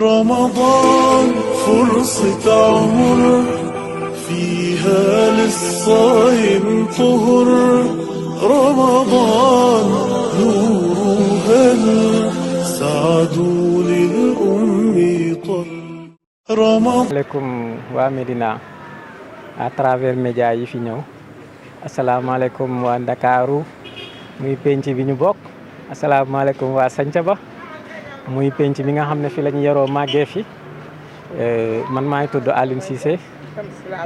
رمضان فرصة عمر فيها للصائم طهر رمضان نور هل سعد للأم طر رمضان عليكم waa Médina à travers média yi fi ñëw asalaamaaleykum waa Ndakaaru muy penc bi ñu bokk asalaamaaleykum waa Santhiaba muy penc mi nga xam ne fi la ñu yaroo màggee fi man maa ngi tudd Alioune Cissé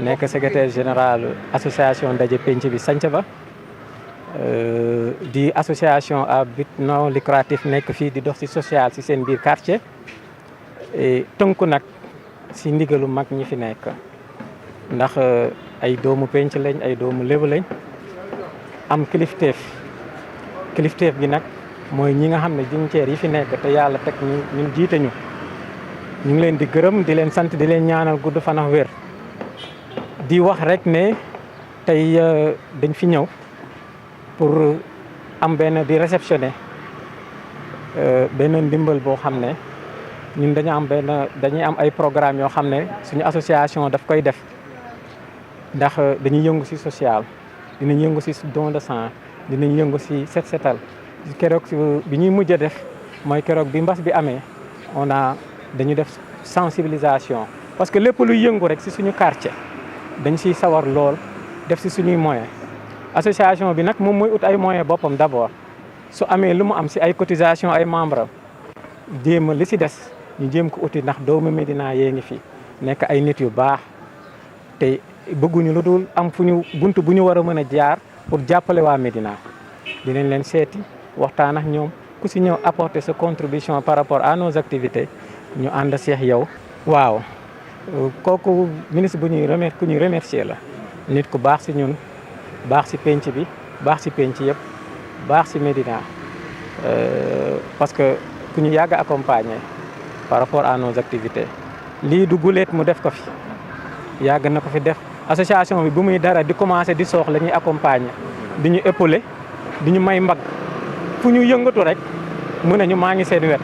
nekk secrétaire général association ndaje penc bi Santhiaba di association à but non lucratif nekk fii di dox ci social ci seen biir quartier tënku nag ci ndigalu mag ñi fi nekk ndax ay doomu penc lañ ay doomu lébu lañ am kilifteef gi nag mooy ñi nga xam ne dignitaires yi fi nekk te yàlla teg ñun jiite ñu ngi leen di gërëm di leen sant di leen ñaanal gudd fan ak wér di wax rek ne tey dañ fi ñëw pour am di réceptionner benn ndimbal boo xam ne ñun dañuy am ay programme yoo xam ne suñu association daf koy def ndax dañuy yëngu ci social dinañ yëngu ci don de sang dinañ yëngu ci set setal keroog bi ñuy mujj a def mooy keroog bi mbas bi amee dañu def sensibilisation parce que lépp luy yëngu rek ci suñu quartier dañ ciy sawar lool def ci suñuy moyen association bi nag moom mooy ut ay moyen boppam d'abord su amee lu mu am ci ay cotisation ay membres jéem li ci des ñu jéem ko uti ndax doomu Médina yee ngi fi nekk ay nit yu baax te bëgguñu lu dul am bunt bu ñu war a mën a jaar pour jàppale waa Médina dinañ leen seeti waxtaan ak ñoom ku ci ñëw apporter sa contribution par rapport à nos activités ñu ànd seex yow. waaw kooku ministre ku ñuy remercier la nit ku baax ci ñun baax ci penc bi baax ci penc yëpp baax ci Médina parce que ku ñu yàgg accompagner par rapport à nos activités lii du guleet mu def ko fi yàgg na ko fi def association bi bu muy dara di commencer di soox la ñuy accompagner di ñu épauler di ñu may mbag fu ñu yëngatu rek mu ne ñu maa ngi seen wet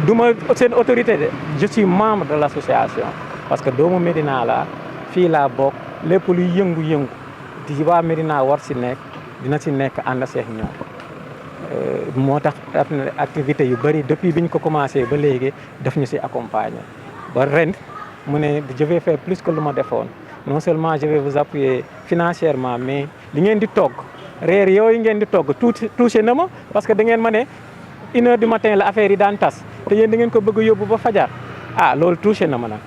du ma seen autorité de je suis membre de l'association parce que doomu Médina laa fii laa bokk lépp luy yëngu-yëngu di waa Médina war ci nekk dina ci nekk ànd seex ñoom moo tax activité yu bëri depuis bi ñu ko commencé ba léegi daf ñu ci accompagner ba ren mu ne je vais faire plus que lu ma defoon non seulement je vais vous appuyer financièrement mais li ngeen di togg reer yooyu ngeen di togg touché na ma parce que da ngeen ma ne 1h du matin la affaire yi daan tas te yéen da ngeen ko bëgg a yóbbu ba fajar loolu touché na ma nag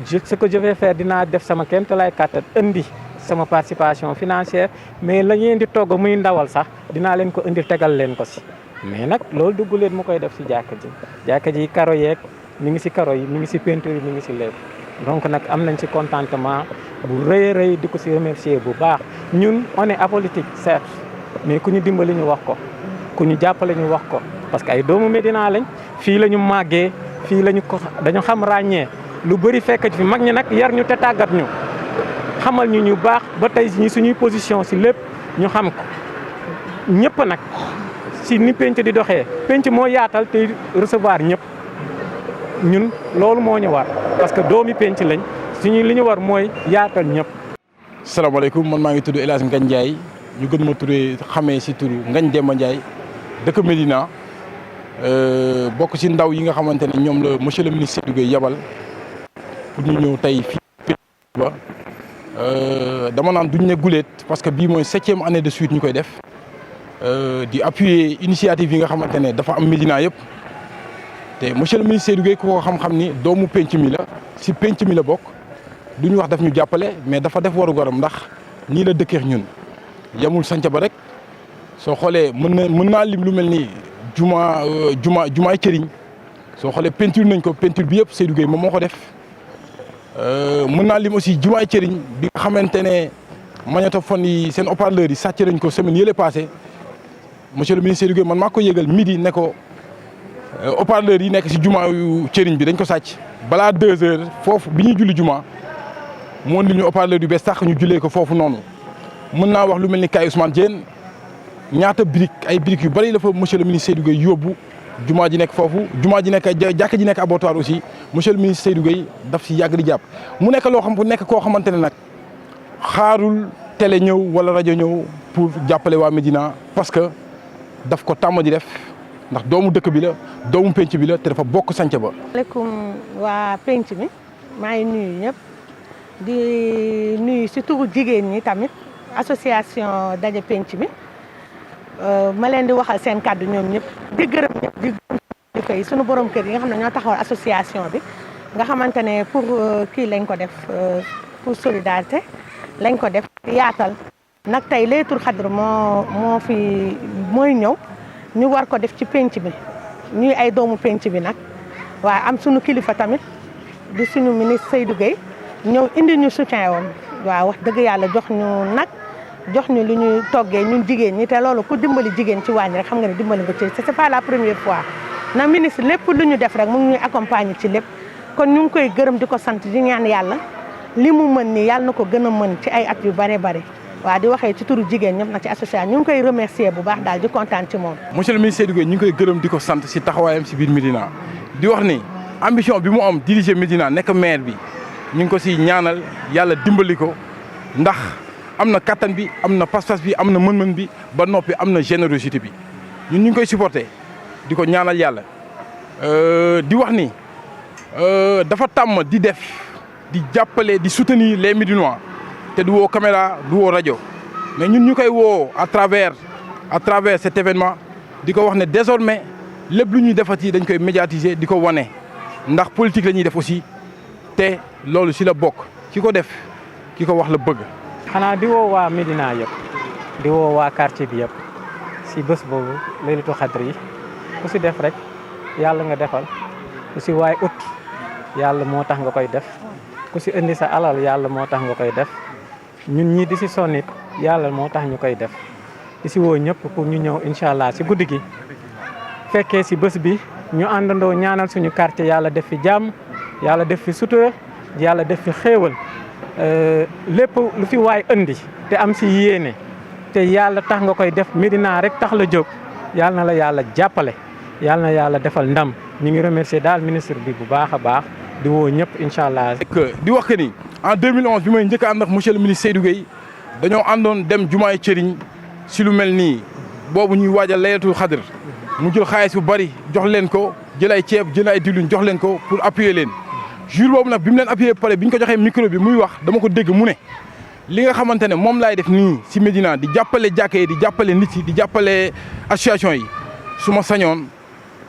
ce que je vais faire dinaa def sama kéemtalaay kàttan indi sama participation financière mais la ngeen di togg muy ndawal sax dinaa leen ko indil tegal leen ko ci mais nag loolu dugg leen mu koy def ci jàkka ji karo yeeg mi ngi ci karo yi mi ngi ci peinture yi mi ngi ci lépp donc nag am nañ ci contentement bu rëy di ko ci remercier bu baax ñun on est apolitique certes mais ku ñu dimbali ñu wax ko ku ñu jàppale ñu wax ko parce que ay doomu Médina lañ fii la ñu màggee fii la ñu ko dañu xam ràññee lu bëri fekk fi mag ñi nag yar ñu te tàggat ñu xamal ñu baax ba tey ñi suñuy position ci lépp ñu xam ko ñëpp nag ci ni penc di doxee penc moo yaatal te recevoir ñëpp ñun loolu moo ñu war parce que doomi penc lañ suñu li ñu war mooy yaatal ñëpp. salaamaaleykum man maa ngi tudd El Hadj Ngagne Ndiaye ñu gën ma turee xamee ci turu Ngagne Demba Ndiaye dëkk Médina bokk ci ndaw yi nga xamante ne ñoom la monsieur le ministre Seydou Gueye yabal pour ñu ñëw tey fii ba dama naan duñ ne guléet parce que bii mooy 7e année de suite ñu koy def di appuyer initiative yi nga xamante ne dafa am Médina yëpp te monsieur le ministre Seydou Gueye ku ko xam-xam ni doomu penc mi la ci penc mi la bokk duñu wax daf ñu jàppale mais dafa def waru garam ndax nii la dëkkeex ñun yamul Santhiaba rek soo xoolee mën naa lim lu mel ni jumaay cëriñ soo xoolee peinture nañ ko peinture bi yëpp Seydou Gueye moom moo ko def mën naa lim aussi jumaay cëriñ bi nga xamante ne magnétophone yi seen haut-parleur yi sàcc nañ ko semaine yële passé monsieur le ministre Seydou Gueye man maa ko yëgal midi ne ko haut-parleur yi nekk ci jumaa yu cëriñ bi dañ ko sàcc balaa 2 heures foofu bi ñuy julli juma moo li ñu haut-parleur yu bees sax ñu jullee ko foofu noonu mën naa wax lu mel ni Kaye Ousmane Diène ñaata briques ay briques yu bari la fa monsieur le ministre Seydou Gueye yóbbu jumaa ji nekk foofu jumaa ji nekk jàkk ji nekk abattoir aussi monsieur le ministre Seydou Gueye daf si yàgg di jàpp mu nekk loo xam bu nekk koo xamante ne nag xaarul télé ñëw wala rajo ñëw pour jàppale waa Médina parce que daf ko tàmm di def ndax doomu dëkk bi la doomu penc bi la te dafa bokk sanc ba. asalaamaaleykum waa penc mi maa ngi nuyu ñëpp di nuyu si turu jigéen ñi tamit association daje penc mi ma leen di waxal seen kàddu ñoom ñëpp di gërëm ñëpp di koy sunu borom kër yi nga xam ne ñoo taxawal association bi nga xamante ne pour kii lañ ko def pour solidarité lañ ko def yaatal nag tey Laylatul Qadr mooy ñëw ñu war ko def ci penc bi ñuy ay doomu penc bi nag waaye am sunu kilifa tamit di suñu ministre Seydou Gueye ñëw indi ñu soutien woon waaw wax dëgg yàlla jox ñu nag jox ñu lu ñu toggee ñun jigéen ñi te loolu ku dimbali jigéen ci wàññi rek xam nga ne dimbali nga ci c'est pas la première fois na ministre lépp lu ñu def rek mu ngi ñuy accompagner ci lépp kon ñu ngi koy gërëm di ko sant di ñaan yàlla li mu mën nii yàlla na ko gën a mën ci ay at yu bare bare waaw di waxee ci turu jigéen ñëpp nag ci association ñu ngi koy remercier bu baax daal di kontaan ci moom. monsieur le ministre Seydou Gueye ñu ngi koy gërëm di ko sant si taxawaayam si biir Médina di wax ni ambition bi mu am diriger Médina nekk maire bi ñu ngi ko si ñaanal yàlla dimbali ko ndax am na kattan bi am na pas-pas bi am na mën-mën bi ba noppi am na générosité bi ñun ñu ngi koy supporter di ko ñaanal yàlla di wax ni dafa tàmm di def di jàppale di soutenir les Médinois te du woo caméra du woo rajo mais ñun ñu koy woo à travers cet événement di ko wax ne désormais lépp lu ñuy defati dañ koy médiatiser di ko wane ndax politique la ñuy def aussi te loolu si la bokk ki ko def ki ko wax la bëgg. xanaa di woo waa Médina yëpp di woo waa quartier bi yëpp si bés boobu Laylatul Qadr yi ku si def rek yàlla nga defal ku si waay ut yàlla moo tax nga koy def ku si indi sa alal yàlla moo tax nga koy def ñun ñii di si sonnit yàlla moo tax ñu koy def di si woo ñëpp pour ñu ñëw incha allah si guddi gi fekkee si bés bi ñu àndandoo ñaanal suñu quartier yàlla def fi jàmm yàlla def fi sutura yàlla def fi xéewal lépp lu fi waay indi te am si yéene te yàlla tax nga koy def Médina rek tax la jóg yàlla na la yàlla jàppale yàlla na yàlla defal ndam ñu ngi remercier daal ministre bi bu baax a baax di woo ñëpp incha allah. di wax que ni en 2011 bi may njëkk a ànd ak monsieur le ministre Seydou Gueye dañoo àndoon dem jumaay Cëriñ si lu mel nii boobu ñuy waajal Laylatul Qadr mu jël xaalis bu bari jox leen ko jël ay ceeb jël ay diwlin jox leen ko pour appuyer leen. jour boobu nag bi mu leen appuyé pare bi ñu ko joxee micro bi muy wax dama ko dégg mu ne li nga xamante ne moom laay def nii si Médina di jàppale jàkka yi di jàppale nit yi di jàppale association yi su ma sañoon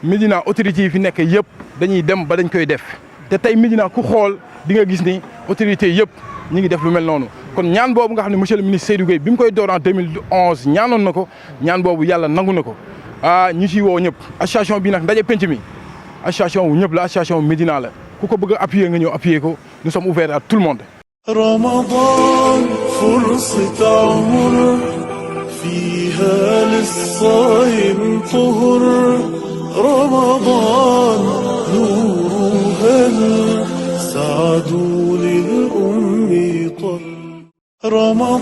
Médina autorités yi fi nekk yëpp dañuy dem ba dañ koy def te tey Médina ku xool di nga gis ni autorités yëpp ñu ngi def lu mel noonu kon ñaan boobu nga xam ne monsieur le ministre Seydou Gueye bi mu koy door en 2011 ñaanoon na ko ñaan boobu yàlla nangu na ko ñu ciy woo ñëpp association bi nag ndaje penc mi association wu ñëpp la association Médina la ku ko bëgg a appuyer nga ñëw appuyer ko nous sommes ouverts à tout le monde. رمضان فرصة عمر فيها للصائم طهر رمضان نور هل سعد للأم طل رمضان